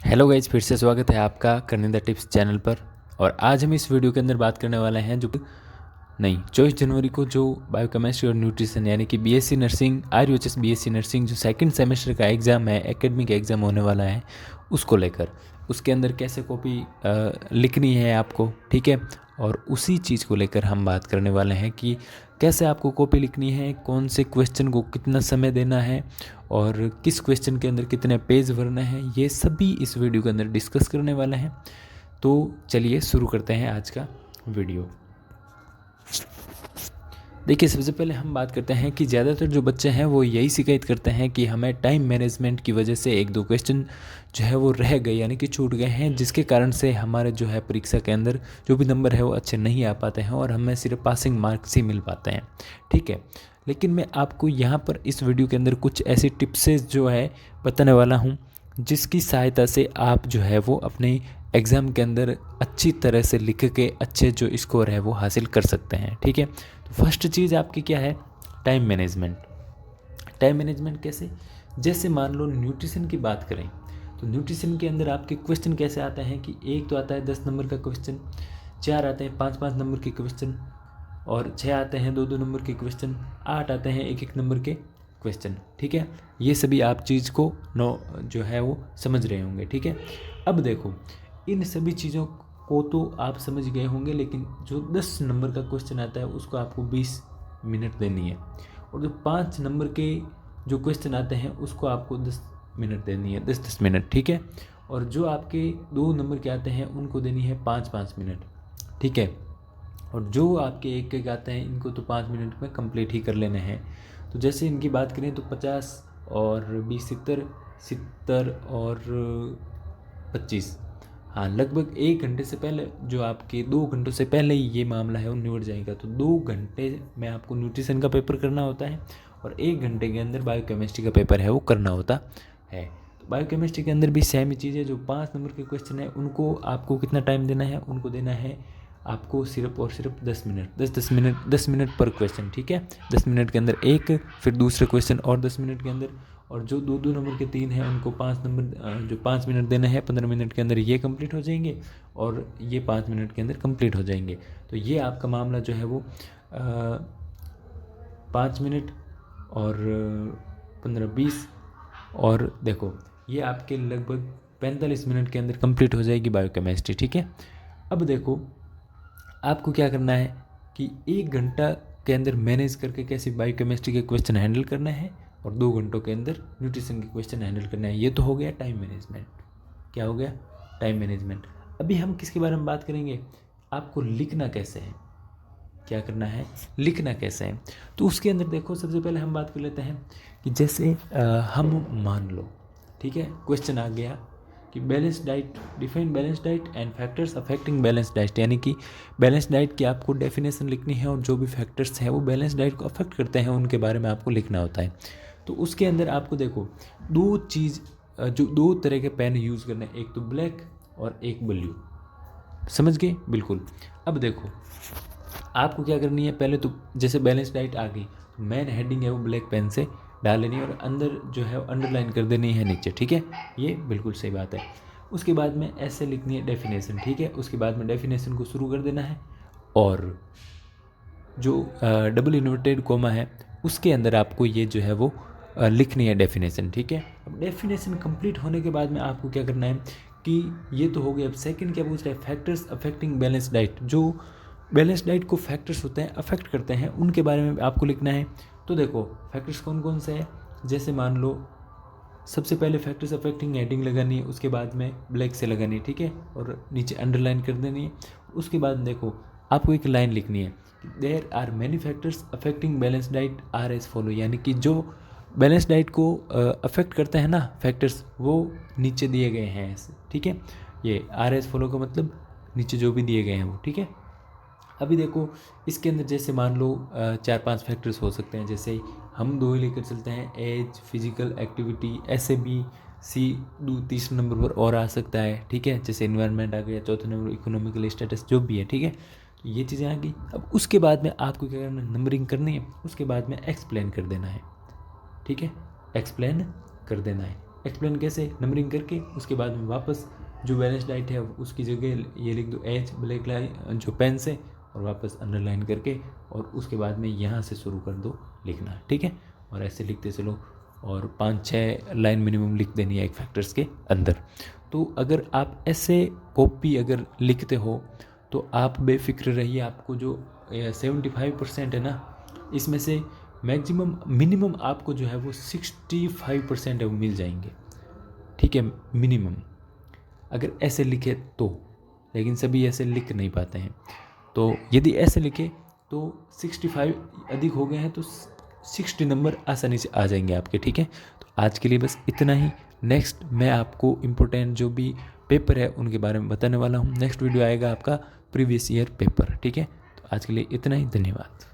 Hello guys, फिर से स्वागत है आपका करने द टिप्स चैनल पर। और आज हम इस वीडियो के अंदर बात करने वाले हैं जो नहीं 24 जनवरी को जो बायोकेमिस्ट्री और न्यूट्रिशन यानी कि BSc nursing RUHS BSc nursing जो सेकंड सेमेस्टर का एग्ज़ाम है, एकेडमिक एग्ज़ाम होने वाला है, उसको लेकर उसके अंदर कैसे कॉपी लिखनी है आपको, ठीक है। और उसी चीज़ को लेकर हम बात करने वाले हैं कि कैसे आपको कॉपी लिखनी है, कौन से क्वेश्चन को कितना समय देना है और किस क्वेश्चन के अंदर कितने पेज भरना है, ये सभी इस वीडियो के अंदर डिस्कस करने वाले हैं। तो चलिए शुरू करते हैं आज का वीडियो। देखिए, सबसे पहले हम बात करते हैं कि ज़्यादातर जो बच्चे हैं वो यही शिकायत करते हैं कि हमें टाइम मैनेजमेंट की वजह से एक दो क्वेश्चन जो है वो रह गए यानी कि छूट गए हैं, जिसके कारण से हमारे जो है परीक्षा के अंदर जो भी नंबर है वो अच्छे नहीं आ पाते हैं और हमें सिर्फ पासिंग मार्क्स ही मिल पाते हैं, ठीक है। लेकिन मैं आपको यहाँ पर इस वीडियो के अंदर कुछ ऐसी टिप्सेस जो है बताने वाला हूँ जिसकी सहायता से आप जो है वो अपने एग्ज़ाम के अंदर अच्छी तरह से लिख के अच्छे जो स्कोर है वो हासिल कर सकते हैं, ठीक है। तो फर्स्ट चीज़ आपकी क्या है? Time management. टाइम मैनेजमेंट कैसे? जैसे मान लो न्यूट्रिशन की बात करें तो न्यूट्रिशन के अंदर आपके क्वेश्चन कैसे आते हैं कि एक तो आता है 10 नंबर का क्वेश्चन, 4 आते हैं 5-5 नंबर के क्वेश्चन, और 6 आते हैं 2-2 नंबर के क्वेश्चन, 8 आते हैं 1-1 नंबर के क्वेश्चन, ठीक है। ये सभी आप चीज़ को जो है वो समझ रहे होंगे, ठीक है। अब देखो, इन सभी चीज़ों को तो आप समझ गए होंगे, लेकिन जो 10 नंबर का क्वेश्चन आता है उसको आपको 20 मिनट देनी है, और जो 5 नंबर के जो क्वेश्चन आते हैं उसको आपको 10 मिनट देनी है, 10-10 मिनट, ठीक है। और जो आपके 2 नंबर के आते हैं उनको देनी है 5-5 मिनट, ठीक है। और जो आपके एक एक आते हैं इनको तो 5 मिनट में कंप्लीट ही कर लेने हैं। तो जैसे इनकी बात करें तो 50 और 20 70 और 25, हाँ, लगभग 1 घंटे से पहले, जो आपके 2 घंटों से पहले ही ये मामला है वो निपट जाएगा। तो 2 घंटे में आपको न्यूट्रिशन का पेपर करना होता है और 1 घंटे के अंदर बायोकेमिस्ट्री का पेपर है वो करना होता है। तो बायोकेमिस्ट्री के अंदर भी सेम ही चीज़ है। जो 5 नंबर के क्वेश्चन है उनको आपको कितना टाइम देना है? उनको देना है आपको सिर्फ और सिर्फ 10 मिनट, 10 मिनट पर क्वेश्चन, ठीक है। 10 मिनट के अंदर एक, फिर दूसरे क्वेश्चन और 10 मिनट के अंदर, और जो 2-2 नंबर के 3 हैं उनको 5 नंबर जो 5 मिनट देना है, 15 मिनट के अंदर ये कंप्लीट हो जाएंगे और ये 5 मिनट के अंदर कंप्लीट हो जाएंगे। तो ये आपका मामला जो है वो 5 मिनट और 15-20, और देखो ये आपके लगभग 45 मिनट के अंदर कंप्लीट हो जाएगी बायोकेमिस्ट्री, ठीक है। अब देखो, आपको क्या करना है कि 1 घंटा के अंदर मैनेज करके कैसे बायोकेमिस्ट्री के क्वेश्चन हैंडल करना है और 2 घंटों के अंदर न्यूट्रिशन के क्वेश्चन हैंडल करना है। ये तो हो गया टाइम मैनेजमेंट। क्या हो गया? Time management. अभी हम किसके बारे में बात करेंगे? आपको लिखना कैसे है, क्या करना है, लिखना कैसे है। तो उसके अंदर देखो, सबसे पहले हम बात कर लेते हैं कि जैसे हम मान लो, ठीक है, क्वेश्चन आ गया कि balance diet, define balance diet and factors affecting balance diet, यानी कि बैलेंस डाइट की आपको डेफिनेशन लिखनी है और जो भी फैक्टर्स हैं वो बैलेंस डाइट को अफेक्ट करते हैं उनके बारे में आपको लिखना होता है। तो उसके अंदर आपको देखो जो 2 तरह के पेन यूज़ करने हैं, एक तो ब्लैक और एक ब्लू, समझ गए? बिल्कुल। अब देखो, आपको क्या करनी है, पहले तो जैसे बैलेंस डाइट आ गई तो मेन हेडिंग है वो ब्लैक पेन से डाल लेनी है और अंदर जो है अंडरलाइन कर देनी है नीचे, ठीक है। ये बिल्कुल सही बात है। उसके बाद में ऐसे लिखनी है डेफिनेशन, ठीक है। उसके बाद में डेफिनेशन को शुरू कर देना है और जो डबल इन्वर्टेड कोमा है उसके अंदर आपको ये जो है वो लिखनी है डेफिनेशन, ठीक है। अब डेफिनेशन कंप्लीट होने के बाद में आपको क्या करना है कि ये तो हो गया। अब सेकंड क्या पूछ रहा है? Factors affecting balance diet. जो बैलेंस डाइट को फैक्टर्स होते हैं, अफेक्ट करते हैं, उनके बारे में आपको लिखना है। तो देखो फैक्टर्स कौन कौन से हैं, जैसे मान लो सबसे पहले फैक्टर्स अफेक्टिंग हेडिंग लगानी है, उसके बाद में ब्लैक से लगानी है, ठीक है, और नीचे अंडरलाइन कर देनी है। उसके बाद देखो आपको एक लाइन लिखनी है, there are many factors affecting balance diet are as follow, यानी कि जो बैलेंस डाइट को अफेक्ट करते हैं ना फैक्टर्स, वो नीचे दिए गए हैं ऐसे, ठीक है। ये आर एज फॉलो का मतलब नीचे जो भी दिए गए हैं वो, ठीक है। अभी देखो इसके अंदर जैसे मान लो 4-5 फैक्टर्स हो सकते हैं, जैसे हम 2 ही लेकर चलते हैं, एज, फिजिकल एक्टिविटी, ऐसे भी सी तीसरे नंबर पर और आ सकता है, ठीक है। जैसे इन्वायरमेंट आ गया, चौथे नंबर इकोनॉमिकल स्टेटस, जो भी है, ठीक है। तो ये चीज़ें आ गई। अब उसके बाद में आपको क्या करना है? नंबरिंग करनी है, उसके बाद में एक्सप्लेन कर देना है, ठीक है, एक्सप्लेन कर देना है। एक्सप्लेन कैसे, नंबरिंग करके उसके बाद में वापस जो बैलेंस डाइट है उसकी जगह ये लिख दो एच ब्लैक लाइन जो पेन से, और वापस अंडरलाइन करके, और उसके बाद में यहाँ से शुरू कर दो लिखना, ठीक है। और ऐसे लिखते चलो, और 5-6 लाइन मिनिमम लिख देनी है एक फैक्टर्स के अंदर। तो अगर आप ऐसे कॉपी अगर लिखते हो तो आप बेफिक्र रहिए, आपको जो 75% है ना, इसमें से मैक्सिमम मिनिमम आपको जो है वो 65% है वो मिल जाएंगे, ठीक है, मिनिमम अगर ऐसे लिखे तो। लेकिन सभी ऐसे लिख नहीं पाते हैं, तो यदि ऐसे लिखे तो 65 अधिक हो गए हैं तो 60 नंबर आसानी से आ जाएंगे आपके, ठीक है। तो आज के लिए बस इतना ही। नेक्स्ट मैं आपको इम्पोर्टेंट जो भी पेपर है उनके बारे में बताने वाला हूँ। नेक्स्ट वीडियो आएगा आपका प्रीवियस ईयर पेपर, ठीक है। तो आज के लिए इतना ही, धन्यवाद।